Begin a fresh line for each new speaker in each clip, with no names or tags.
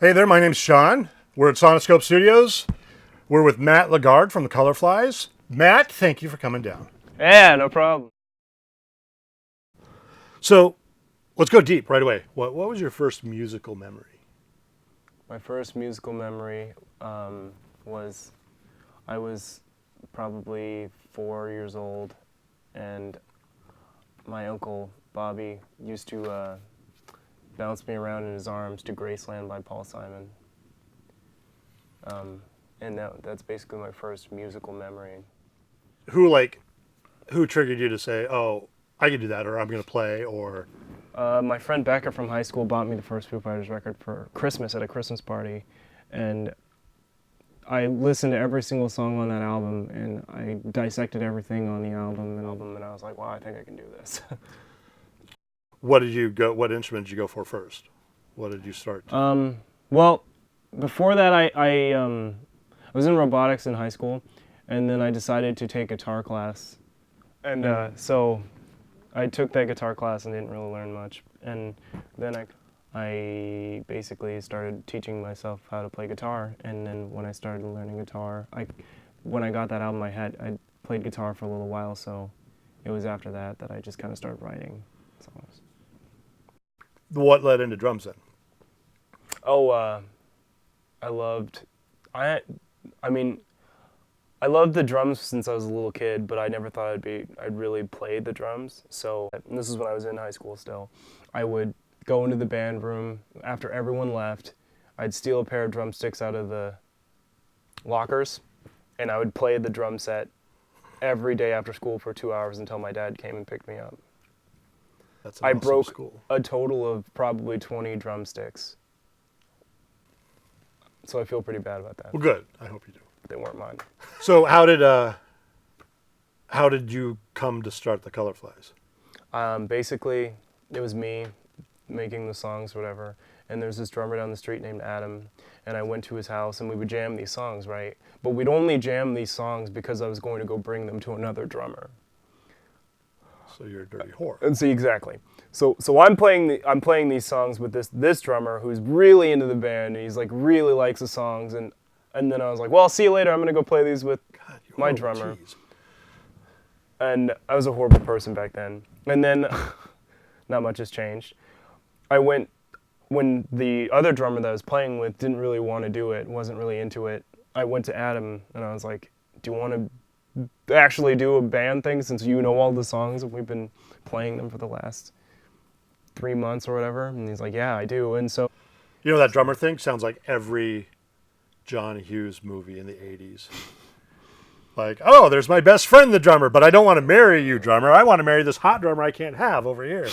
Hey there, my name's Sean. We're at Soniscope Studios. We're with Matt Legard from the Colourflies. Matt, thank you for coming down.
Yeah, no problem.
So, let's go deep right away. What was your first musical memory?
My first musical memory was I was probably 4 years old, and my uncle Bobby used to bounce me around in his arms to Graceland by Paul Simon. And that's basically my first musical memory.
Who triggered you to say, "Oh, I can do that," or "I'm going to play," or
My friend Becca from high school bought me the first Foo Fighters record for Christmas at a Christmas party, and I listened to every single song on that album, and I dissected everything on the album, and I was like, wow, I think I can do this.
what did you go? What instrument did you go for first? What did you start?
Well, before that, I was in robotics in high school, and then I decided to take guitar class, and so I took that guitar class and didn't really learn much, and then I basically started teaching myself how to play guitar, and then when I started learning guitar, when I got that album, I played guitar for a little while, so it was after that that I just kind of started writing songs.
What led into drums then?
Oh, I loved, I, I mean, I loved the drums since I was a little kid, but I never thought I'd really play the drums. So, and this is when I was in high school still. I would go into the band room after everyone left. I'd steal a pair of drumsticks out of the lockers, and I would play the drum set every day after school for 2 hours until my dad came and picked me up.
That's an
I
awesome
broke
school.
a total of probably 20 drumsticks. So I feel pretty bad about that.
Well, good. I hope you do.
They weren't mine.
So, how did you come to start the Colourflies?
Basically, it was me making the songs, whatever. And there's this drummer down the street named Adam, and I went to his house, and we would jam these songs, right? But we'd only jam these songs because I was going to go bring them to another drummer.
So you're a dirty whore.
And see, exactly. So I'm playing these songs with this drummer who's really into the band, and he's like really likes the songs, and then I was like, well, I'll see you later. I'm gonna go play these with
God, you
my
horrible
drummer.
cheese.
And I was a horrible person back then. And then, not much has changed. I went, when the other drummer that I was playing with didn't really want to do it, wasn't really into it, I went to Adam and I was like, do you want to actually do a band thing since you know all the songs and we've been playing them for the last 3 months or whatever? And he's like, yeah, I do. And so,
You know that drummer thing sounds like every John Hughes movie in the 80s. Like, oh, there's my best friend, the drummer, but I don't want to marry you, drummer. I want to marry this hot drummer I can't have over here.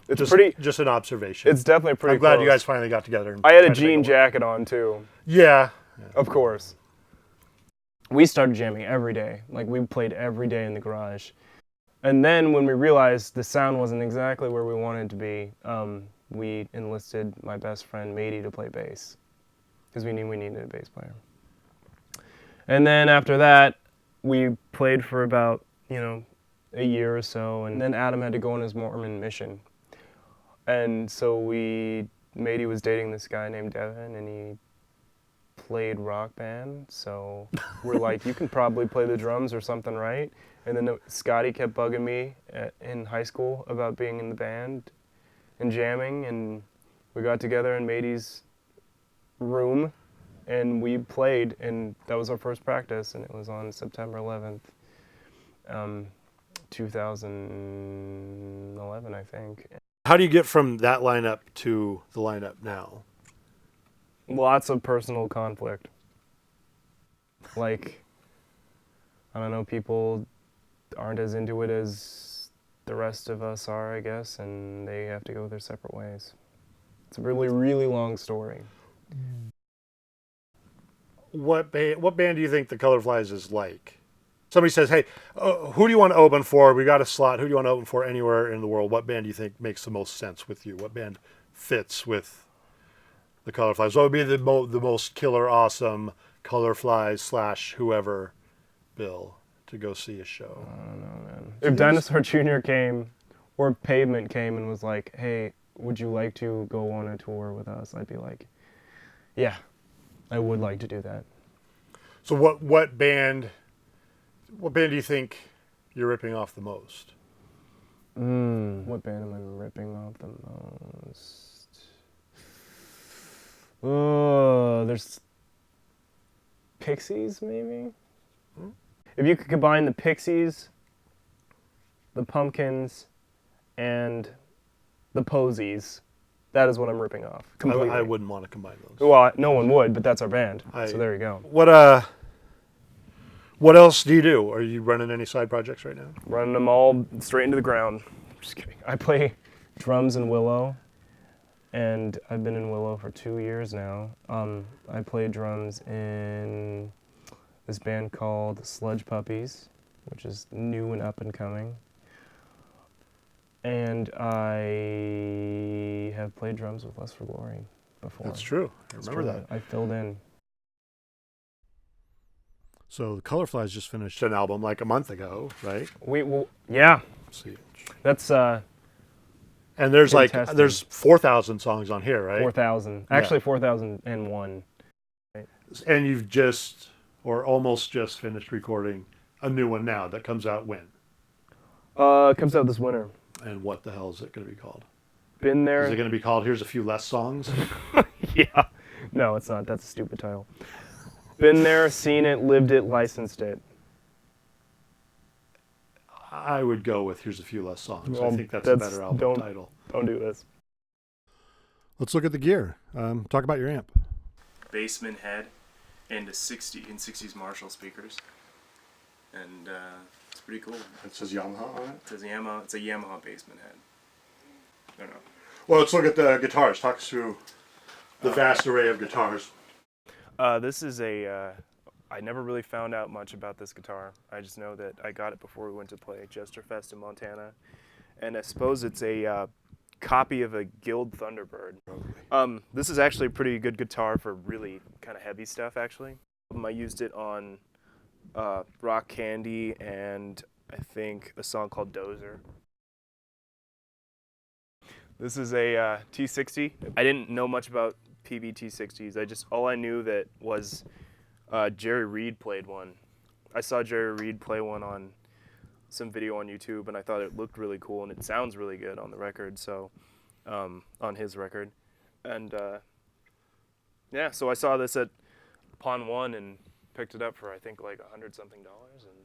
it's
Just an observation.
it's definitely pretty
I'm glad
close.
you guys finally got together. And
I had a
tried to make
jean
it work.
jacket on too,
Yeah.
of course. We started jamming every day. Like, we played every day in the garage. And then when we realized the sound wasn't exactly where we wanted it to be, we enlisted my best friend Matey to play bass because we knew we needed a bass player. And then after that, we played for about, a year or so, and then Adam had to go on his Mormon mission. And so Matey was dating this guy named Devin, and he played rock band, so we're like, you can probably play the drums or something, right? And then Scotty kept bugging me in high school about being in the band and jamming, and we got together in Matey's room and we played, and that was our first practice, and it was on September 11th, 2011, I think.
How do you get from that lineup to the lineup now?
Lots of personal conflict. Like, I don't know, people aren't as into it as the rest of us are, I guess, and they have to go their separate ways. It's a really, really long story.
What band do you think the Colourflies is like? Somebody says, hey, who do you want to open for? We got a slot. Who do you want to open for anywhere in the world? What band do you think makes the most sense with you? What band fits with the Colourflies? What would be the most killer, awesome Colourflies / whoever bill to go see a show?
I don't know, man. If Dinosaur Jr. came, or Pavement came and was like, hey, would you like to go on a tour with us? I'd be like, yeah, I would like to do that.
So what band do you think you're ripping off the most?
What band am I ripping off the most? Oh, there's Pixies, maybe? If you could combine the Pixies, the Pumpkins, and the Posies, that is what I'm ripping off. Completely.
I wouldn't want to combine those.
Well, no one would, but that's our band. So there you go.
What else do you do? Are you running any side projects right now?
Running them all straight into the ground. Just kidding. I play drums in Willow, and I've been in Willow for 2 years now. I play drums in this band called Sludge Puppies, which is new and up and coming. And I have played drums with Lust for Glory before.
That's true. I remember that.
I filled in.
So the Colourflies just finished an album like a month ago, right?
Yeah.
Let's see.
That's
And there's
Fantastic.
there's 4,000 songs on here, right?
4,000. Actually, 4,001.
And you've just or almost just finished recording a new one now that comes out when?
It comes out this winter.
And what the hell is it going to be called?
Been there.
Is it going to be called Here's a Few Less Songs?
Yeah. No, it's not. That's a stupid title. Been there, seen it, lived it, licensed it.
I would go with Here's a Few Less Songs.
Well,
I think that's a better album title.
Don't do this.
Let's look at the gear. Talk about your amp.
Bassman head and a 60s Marshall speakers, and it's pretty cool.
It says Yamaha on it?
It's a Yamaha Bassman head. I don't know.
Well, let's look at the guitars. Talk us through the vast array of guitars.
This is I never really found out much about this guitar. I just know that I got it before we went to play Jesterfest in Montana. And I suppose it's a copy of a Guild Thunderbird. This is actually a pretty good guitar for really kind of heavy stuff, actually. I used it on Rock Candy and I think a song called Dozer. This is a T60. I didn't know much about PB T60s. All I knew that was Jerry Reed played one. I saw Jerry Reed play one on some video on YouTube, and I thought it looked really cool, and it sounds really good on the record, so on his record. And yeah, so I saw this at Pawn One and picked it up for I think like $100-something, and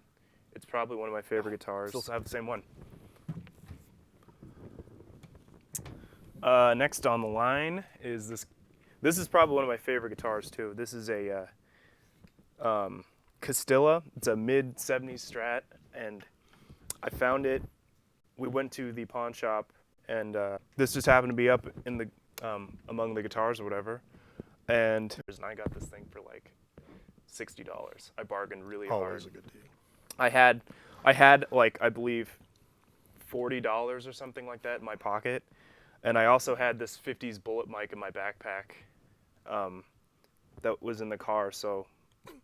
it's probably one of my favorite guitars. Still have the same one. Next on the line is this. This is probably one of my favorite guitars too. This is a Castilla. It's a mid-70s Strat, and I found it. We went to the pawn shop, and this just happened to be up in the among the guitars or whatever. And I got this thing for like $60. I bargained really hard.
Always a good deal.
I had like I believe $40 or something like that in my pocket, and I also had this 50s bullet mic in my backpack that was in the car. So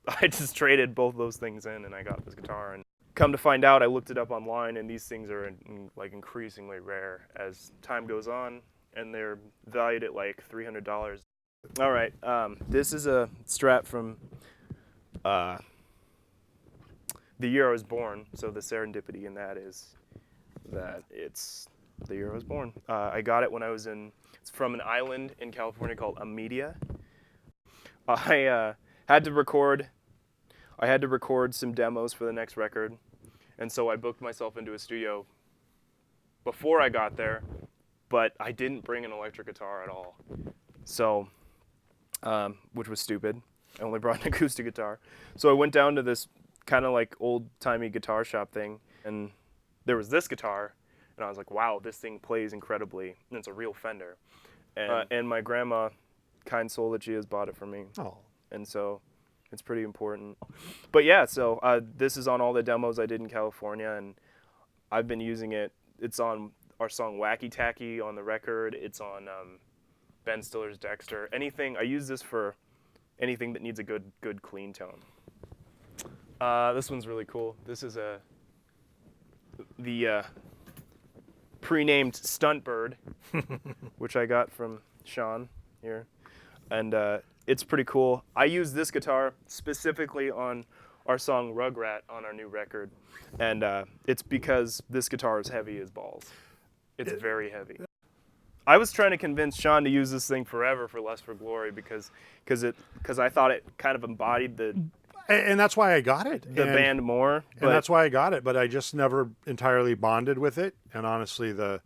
I just traded both those things in, and I got this guitar. And come to find out, I looked it up online, and these things are like increasingly rare as time goes on, and they're valued at like $300. All right, this is a Strat from the year I was born. So the serendipity in that is that it's the year I was born. I got it when I was it's from an island in California called Amelia. I had to record some demos for the next record, and so I booked myself into a studio before I got there, but I didn't bring an electric guitar at all. So, which was stupid. I only brought an acoustic guitar. So I went down to this kind of like old-timey guitar shop thing, and there was this guitar, and I was like, wow, this thing plays incredibly, and it's a real Fender. And my grandma, kind soul that she is, bought it for me.
Oh.
And so it's pretty important. But yeah, so this is on all the demos I did in California, and I've been using it. It's on our song Wacky Tacky on the record. It's on Ben Stiller's Dexter. Anything, I use this for anything that needs a good clean tone. This one's really cool. This is the pre-named Stuntbird, which I got from Sean here, and it's pretty cool. I use this guitar specifically on our song Rugrat on our new record, and it's because this guitar is heavy as balls. It's very heavy. I was trying to convince Sean to use this thing forever for Lust for Glory because I thought it kind of embodied
and that's why I got it.
the band more.
And that's why I got it, but I just never entirely bonded with it. And honestly, the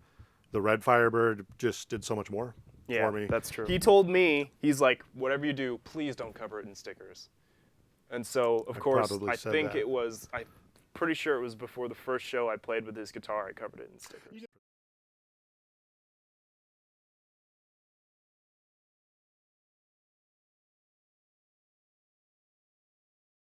Red Firebird just did so much more for me.
That's true. He told me, he's like, whatever you do, please don't cover it in stickers. And so, of course, I think it was, I'm pretty sure it was before the first show I played with his guitar, I covered it in stickers.